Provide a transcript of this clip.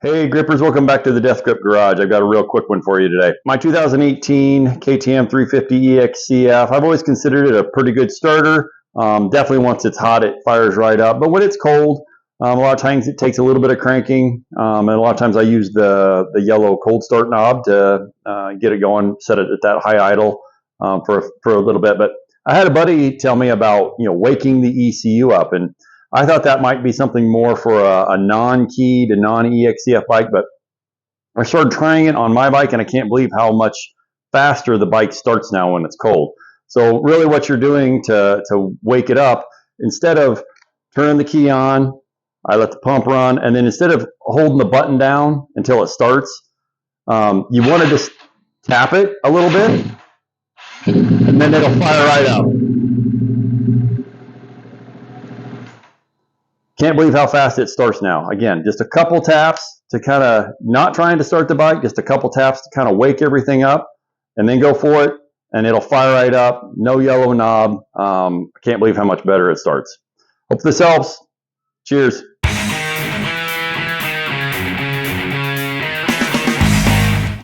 Hey grippers, welcome back to the Death Grip Garage. I've got a real quick one for you today. My 2018 KTM 350 EXC-F, I've always considered it a pretty good starter. Definitely once it's hot, it fires right up. But when it's cold, a lot of times it takes a little bit of cranking. And a lot of times I use the yellow cold start knob to get it going, set it at that high idle for a little bit. But I had a buddy tell me about waking the ECU up, and I thought that might be something more for a non-keyed, a non-EXC-F bike, but I started trying it on my bike, and I can't believe how much faster the bike starts now when it's cold. So really what you're doing to wake it up, instead of turning the key on, I let the pump run, and then instead of holding the button down until it starts, you want to just tap it a little bit, and then it'll fire right up. Can't believe how fast it starts now. Again, just a couple taps to kind of, not trying to start the bike, just a couple taps to kind of wake everything up, and then go for it, and it'll fire right up. No yellow knob. I can't believe how much better it starts. Hope this helps. Cheers.